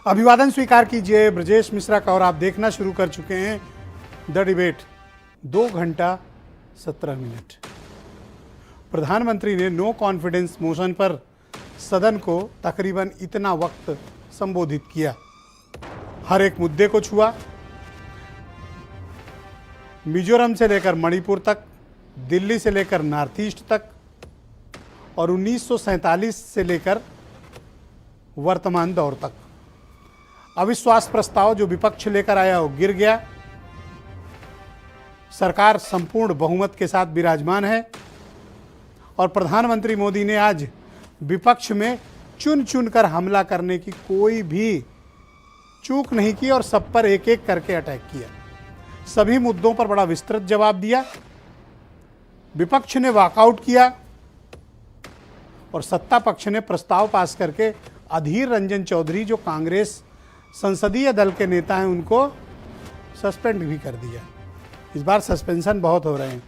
अभिवादन स्वीकार कीजिए ब्रजेश मिश्रा का और आप देखना शुरू कर चुके हैं द डिबेट। 2 घंटा 17 मिनट। प्रधानमंत्री ने नो कॉन्फिडेंस मोशन पर सदन को तकरीबन इतना वक्त संबोधित किया, हर एक मुद्दे को छुआ, मिजोरम से लेकर मणिपुर तक, दिल्ली से लेकर नॉर्थ ईस्ट तक और 1947 से लेकर वर्तमान दौर तक। अविश्वास प्रस्ताव जो विपक्ष लेकर आया वो गिर गया। सरकार संपूर्ण बहुमत के साथ विराजमान है और प्रधानमंत्री मोदी ने आज विपक्ष में चुन चुन कर हमला करने की कोई भी चूक नहीं की और सब पर एक एक करके अटैक किया। सभी मुद्दों पर बड़ा विस्तृत जवाब दिया। विपक्ष ने वॉकआउट किया और सत्ता पक्ष ने प्रस्ताव पास करके अधीर रंजन चौधरी जो कांग्रेस संसदीय दल के नेता हैं उनको सस्पेंड भी कर दिया। इस बार सस्पेंशन बहुत हो रहे हैं,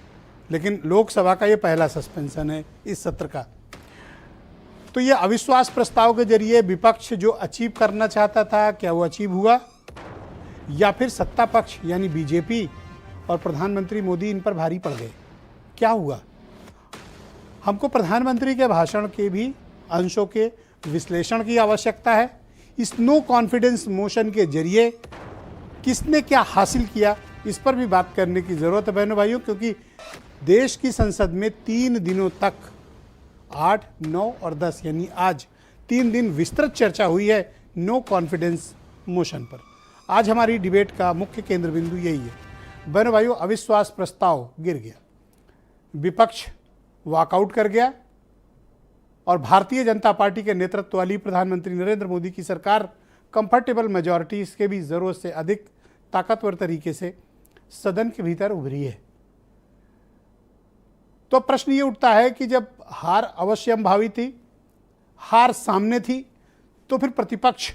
लेकिन लोकसभा का ये पहला सस्पेंशन है इस सत्र का। तो ये अविश्वास प्रस्ताव के जरिए विपक्ष जो अचीव करना चाहता था, क्या वो अचीव हुआ, या फिर सत्ता पक्ष यानी बीजेपी और प्रधानमंत्री मोदी इन पर भारी पड़ गए? क्या हुआ? हमको प्रधानमंत्री के भाषण के भी अंशों के विश्लेषण की आवश्यकता है। इस नो कॉन्फिडेंस मोशन के जरिए किसने क्या हासिल किया, इस पर भी बात करने की ज़रूरत है बहनों भाइयों, क्योंकि देश की संसद में 3 दिनों तक 8, 9 और 10 यानी आज 3 दिन विस्तृत चर्चा हुई है नो कॉन्फिडेंस मोशन पर। आज हमारी डिबेट का मुख्य केंद्र बिंदु यही है बहनों भाइयों। अविश्वास प्रस्ताव गिर गया, विपक्ष वॉकआउट कर गया और भारतीय जनता पार्टी के नेतृत्व वाली प्रधानमंत्री नरेंद्र मोदी की सरकार कंफर्टेबल मेजॉरिटी के भी ज़रूरत से अधिक ताकतवर तरीके से सदन के भीतर उभरी है। तो प्रश्न ये उठता है कि जब हार अवश्यंभावी थी, हार सामने थी, तो फिर प्रतिपक्ष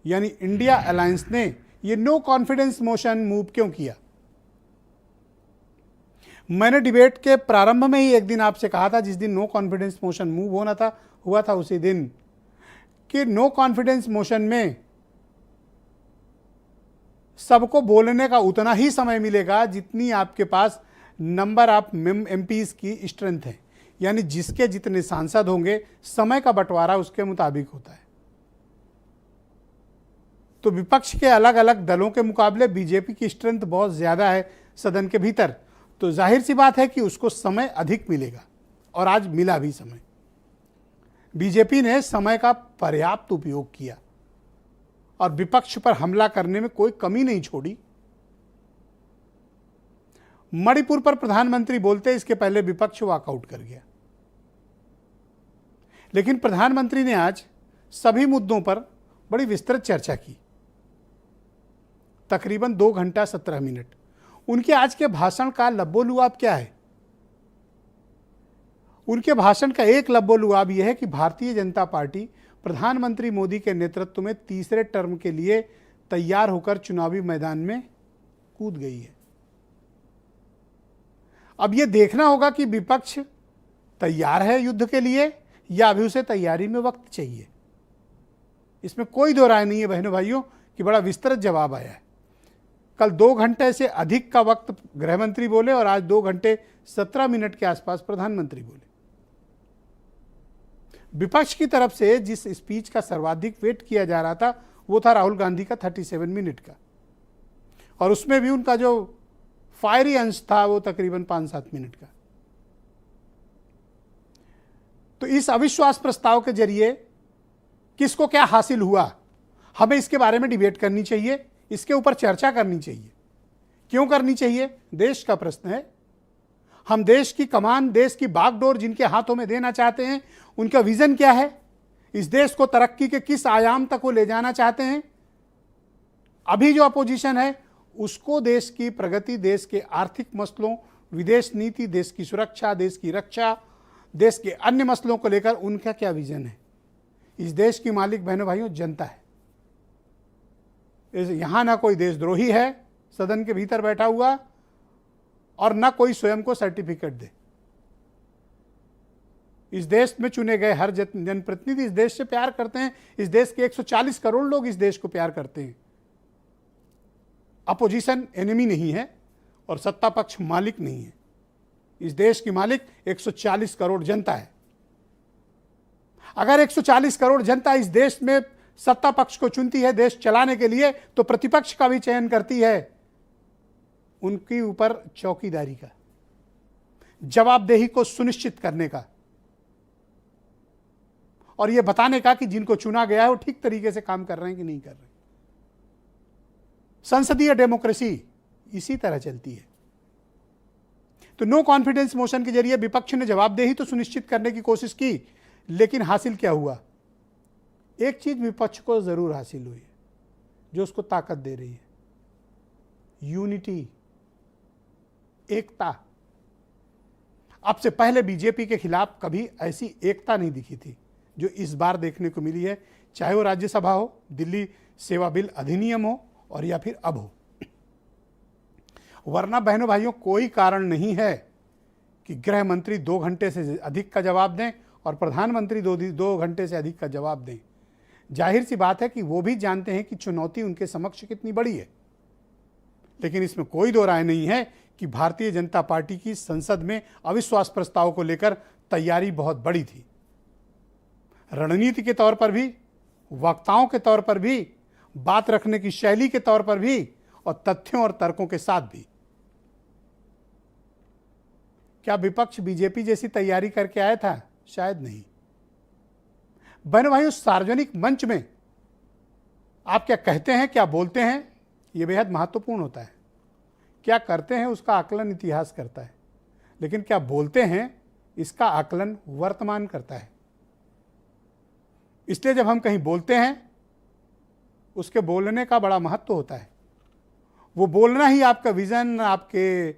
यानी इंडिया अलायंस ने ये नो कॉन्फिडेंस मोशन मूव क्यों किया? मैंने डिबेट के प्रारंभ में ही एक दिन आपसे कहा था, जिस दिन नो कॉन्फिडेंस मोशन मूव होना था हुआ था उसी दिन, कि नो कॉन्फिडेंस मोशन में सबको बोलने का उतना ही समय मिलेगा जितनी आपके पास नंबर ऑफ एमपीज की स्ट्रेंथ है, यानी जिसके जितने सांसद होंगे समय का बंटवारा उसके मुताबिक होता है। तो विपक्ष के अलग अलग दलों के मुकाबले बीजेपी की स्ट्रेंथ बहुत ज़्यादा है सदन के भीतर, तो जाहिर सी बात है कि उसको समय अधिक मिलेगा और आज मिला भी समय। बीजेपी ने समय का पर्याप्त उपयोग किया और विपक्ष पर हमला करने में कोई कमी नहीं छोड़ी। मणिपुर पर प्रधानमंत्री बोलते इसके पहले विपक्ष वॉकआउट कर गया, लेकिन प्रधानमंत्री ने आज सभी मुद्दों पर बड़ी विस्तृत चर्चा की, तकरीबन 2 घंटा 17 मिनट। उनके आज के भाषण का लब्बोलुआब क्या है? उनके भाषण का एक लब्बोलुआब यह है कि भारतीय जनता पार्टी प्रधानमंत्री मोदी के नेतृत्व में तीसरे टर्म के लिए तैयार होकर चुनावी मैदान में कूद गई है। अब यह देखना होगा कि विपक्ष तैयार है युद्ध के लिए या अभी उसे तैयारी में वक्त चाहिए। इसमें कोई दो राय नहीं है बहनों भाइयों कि बड़ा विस्तृत जवाब आया है। कल 2 घंटे से अधिक का वक्त गृह मंत्री बोले और आज 2 घंटे 17 मिनट के आसपास प्रधानमंत्री बोले। विपक्ष की तरफ से जिस स्पीच का सर्वाधिक वेट किया जा रहा था वो था राहुल गांधी का 37 मिनट का, और उसमें भी उनका जो फायरी अंश था वो तकरीबन 5-7 मिनट का। तो इस अविश्वास प्रस्ताव के जरिए किसको क्या हासिल हुआ, हमें इसके बारे में डिबेट करनी चाहिए, इसके ऊपर चर्चा करनी चाहिए। क्यों करनी चाहिए? देश का प्रश्न है। हम देश की कमान, देश की बागडोर जिनके हाथों में देना चाहते हैं, उनका विजन क्या है, इस देश को तरक्की के किस आयाम तक वो ले जाना चाहते हैं। अभी जो अपोजिशन है उसको देश की प्रगति, देश के आर्थिक मसलों, विदेश नीति, देश की सुरक्षा, देश की रक्षा, देश के अन्य मसलों को लेकर उनका क्या विजन है। इस देश की मालिक बहनों भाइयों जनता है। यहाँ ना कोई देशद्रोही है सदन के भीतर बैठा हुआ और ना कोई स्वयं को सर्टिफिकेट दे। इस देश में चुने गए हर जनप्रतिनिधि इस देश से प्यार करते हैं। इस देश के 140 करोड़ लोग इस देश को प्यार करते हैं। अपोजिशन एनिमी नहीं है और सत्ता पक्ष मालिक नहीं है। इस देश की मालिक 140 करोड़ जनता है। अगर 140 करोड़ जनता इस देश में सत्ता पक्ष को चुनती है देश चलाने के लिए, तो प्रतिपक्ष का भी चयन करती है उनके ऊपर चौकीदारी का, जवाबदेही को सुनिश्चित करने का और यह बताने का कि जिनको चुना गया है वो ठीक तरीके से काम कर रहे हैं कि नहीं कर रहे। संसदीय डेमोक्रेसी इसी तरह चलती है। तो नो कॉन्फिडेंस मोशन के जरिए विपक्ष ने जवाबदेही तो सुनिश्चित करने की कोशिश की, लेकिन हासिल क्या हुआ? एक चीज विपक्ष को जरूर हासिल हुई है जो उसको ताकत दे रही है, यूनिटी, एकता। अब से पहले बीजेपी के खिलाफ कभी ऐसी एकता नहीं दिखी थी जो इस बार देखने को मिली है, चाहे वो राज्यसभा हो, दिल्ली सेवा बिल अधिनियम हो और या फिर अब हो। वरना बहनों भाइयों कोई कारण नहीं है कि गृह मंत्री 2 घंटे से अधिक का जवाब दें और प्रधानमंत्री 2 घंटे से अधिक का जवाब दें। जाहिर सी बात है कि वो भी जानते हैं कि चुनौती उनके समक्ष कितनी बड़ी है, लेकिन इसमें कोई दो राय नहीं है कि भारतीय जनता पार्टी की संसद में अविश्वास प्रस्ताव को लेकर तैयारी बहुत बड़ी थी, रणनीति के तौर पर भी, वक्ताओं के तौर पर भी, बात रखने की शैली के तौर पर भी और तथ्यों और तर्कों के साथ भी। क्या विपक्ष बीजेपी जैसी तैयारी करके आया था? शायद नहीं। बहनों भाइयों, सार्वजनिक मंच में आप क्या कहते हैं, क्या बोलते हैं, यह बेहद महत्वपूर्ण होता है। क्या करते हैं उसका आकलन इतिहास करता है, लेकिन क्या बोलते हैं इसका आकलन वर्तमान करता है। इसलिए जब हम कहीं बोलते हैं उसके बोलने का बड़ा महत्व होता है। वो बोलना ही आपका विजन, आपके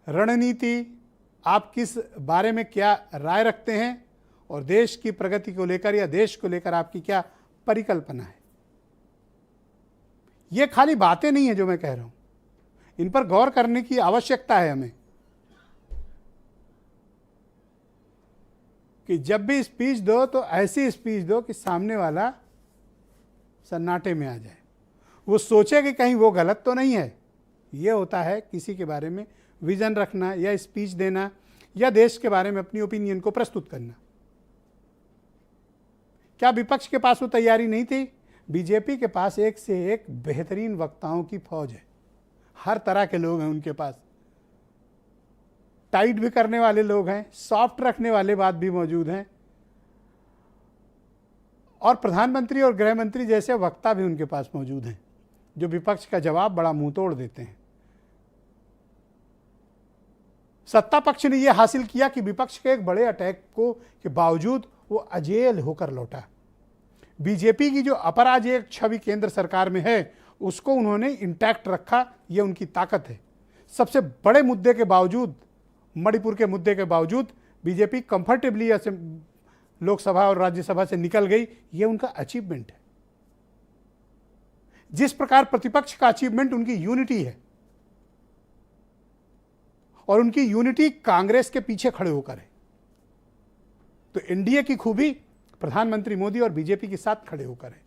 रणनीति, आप किस बारे में क्या राय रखते हैं और देश की प्रगति को लेकर या देश को लेकर आपकी क्या परिकल्पना है। ये खाली बातें नहीं है जो मैं कह रहा हूं, इन पर गौर करने की आवश्यकता है हमें कि जब भी स्पीच दो तो ऐसी स्पीच दो कि सामने वाला सन्नाटे में आ जाए, वो सोचे कि कहीं वो गलत तो नहीं है। ये होता है किसी के बारे में विजन रखना या स्पीच देना या देश के बारे में अपनी ओपिनियन को प्रस्तुत करना। क्या विपक्ष के पास वो तैयारी नहीं थी? बीजेपी के पास एक से एक बेहतरीन वक्ताओं की फौज है, हर तरह के लोग हैं उनके पास। टाइट भी करने वाले लोग हैं, सॉफ्ट रखने वाले बात भी मौजूद हैं और प्रधानमंत्री और गृह मंत्री जैसे वक्ता भी उनके पास मौजूद हैं जो विपक्ष का जवाब बड़ा मुंह तोड़ देते हैं। सत्ता पक्ष ने यह हासिल किया कि विपक्ष के एक बड़े अटैक के बावजूद वो अजेय होकर लौटा। बीजेपी की जो अपराजय छवि केंद्र सरकार में है उसको उन्होंने इंटैक्ट रखा, ये उनकी ताकत है। सबसे बड़े मुद्दे के बावजूद, मणिपुर के मुद्दे के बावजूद बीजेपी कंफर्टेबली लोकसभा और राज्यसभा से निकल गई, ये उनका अचीवमेंट है। जिस प्रकार प्रतिपक्ष का अचीवमेंट उनकी यूनिटी है और उनकी यूनिटी कांग्रेस के पीछे खड़े होकर है, तो एनडीए की खूबी प्रधानमंत्री मोदी और बीजेपी के साथ खड़े होकर है।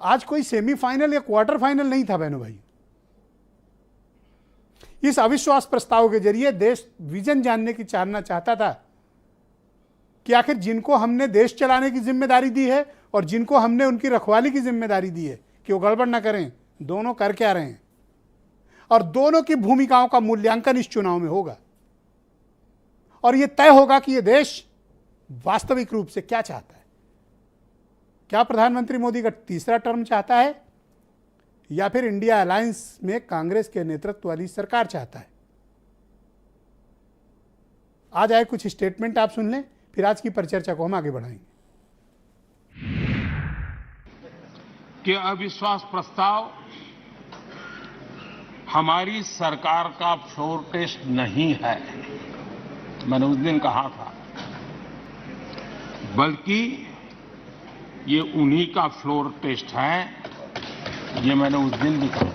आज कोई सेमीफाइनल या क्वार्टर फाइनल नहीं था बहनों भाई। इस अविश्वास प्रस्ताव के जरिए देश विजन जानने की चाहना चाहता था कि आखिर जिनको हमने देश चलाने की जिम्मेदारी दी है और जिनको हमने उनकी रखवाली की जिम्मेदारी दी है कि वो गड़बड़ ना करें, दोनों कर क्या रहे हैं और दोनों की भूमिकाओं का मूल्यांकन इस चुनाव में होगा और यह तय होगा कि यह देश वास्तविक रूप से क्या चाहता है। क्या प्रधानमंत्री मोदी का तीसरा टर्म चाहता है या फिर इंडिया अलायंस में कांग्रेस के नेतृत्व वाली सरकार चाहता है? आज आए कुछ स्टेटमेंट आप सुन लें, फिर आज की परिचर्चा को हम आगे बढ़ाएंगे। कि अविश्वास प्रस्ताव हमारी सरकार का फ्लोर टेस्ट नहीं है, मैंने उस दिन कहा था, बल्कि ये उन्हीं का फ्लोर टेस्ट है, ये मैंने उस दिन भी कहा।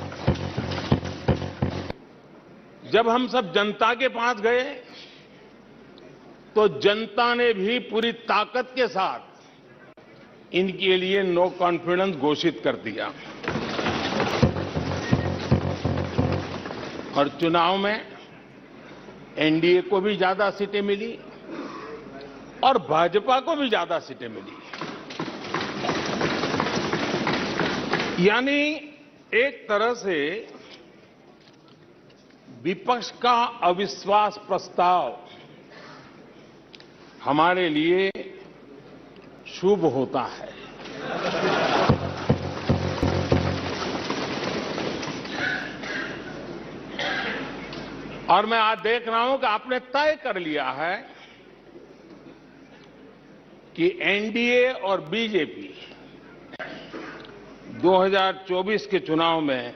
जब हम सब जनता के पास गए तो जनता ने भी पूरी ताकत के साथ इनके लिए नो कॉन्फिडेंस घोषित कर दिया और चुनाव में एनडीए को भी ज्यादा सीटें मिली और भाजपा को भी ज्यादा सीटें मिली। यानी एक तरह से विपक्ष का अविश्वास प्रस्ताव हमारे लिए शुभ होता है। और मैं आज देख रहा हूं कि आपने तय कर लिया है कि एनडीए और बीजेपी 2024 के चुनाव में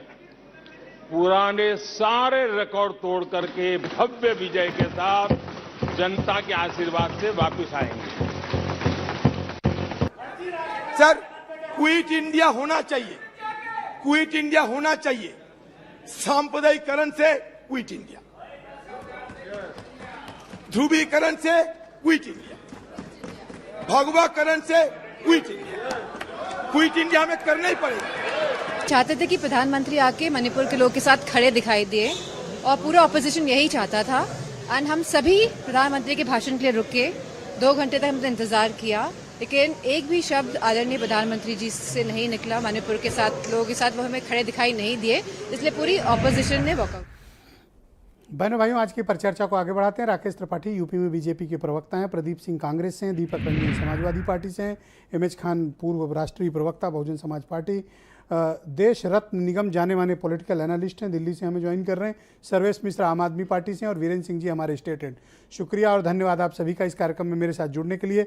पुराने सारे रिकॉर्ड तोड़ करके भव्य विजय के साथ जनता के आशीर्वाद से वापस आएंगे। सर, क्विट इंडिया होना चाहिए, क्विट इंडिया होना चाहिए। सांप्रदायिकरण से क्विट इंडिया, ध्रुवीकरण से क्विट इंडिया, भगवाकरण से क्विट इंडिया। क्विट इंडिया हमें करना ही पड़ेगा। चाहते थे कि प्रधानमंत्री आके मणिपुर के लोगों के साथ खड़े दिखाई दिए और पूरा ऑपोजिशन यही चाहता था। एंड हम सभी प्रधानमंत्री के भाषण के लिए रुके, 2 घंटे तक हमने इंतजार किया, लेकिन एक भी शब्द आदरणीय प्रधानमंत्री जी से नहीं निकला। मणिपुर के साथ लोगों के साथ वो हमें खड़े दिखाई नहीं दिए, इसलिए पूरी ऑपोजिशन ने वॉकआउट। बहनों भाइयों, आज की परिचर्चा को आगे बढ़ाते हैं। राकेश त्रिपाठी यूपी में बीजेपी के प्रवक्ता हैं, प्रदीप सिंह कांग्रेस से हैं, दीपक रंजन समाजवादी पार्टी से हैं, एमएच खान पूर्व राष्ट्रीय प्रवक्ता बहुजन समाज पार्टी, देश रत्न निगम जाने माने पॉलिटिकल एनालिस्ट हैं, दिल्ली से हमें ज्वाइन कर रहे हैं, सर्वेश मिश्र आम आदमी पार्टी से हैं और वीरेंद्र सिंह जी हमारे स्टेट हेड। शुक्रिया और धन्यवाद आप सभी का इस कार्यक्रम में मेरे साथ जुड़ने के लिए।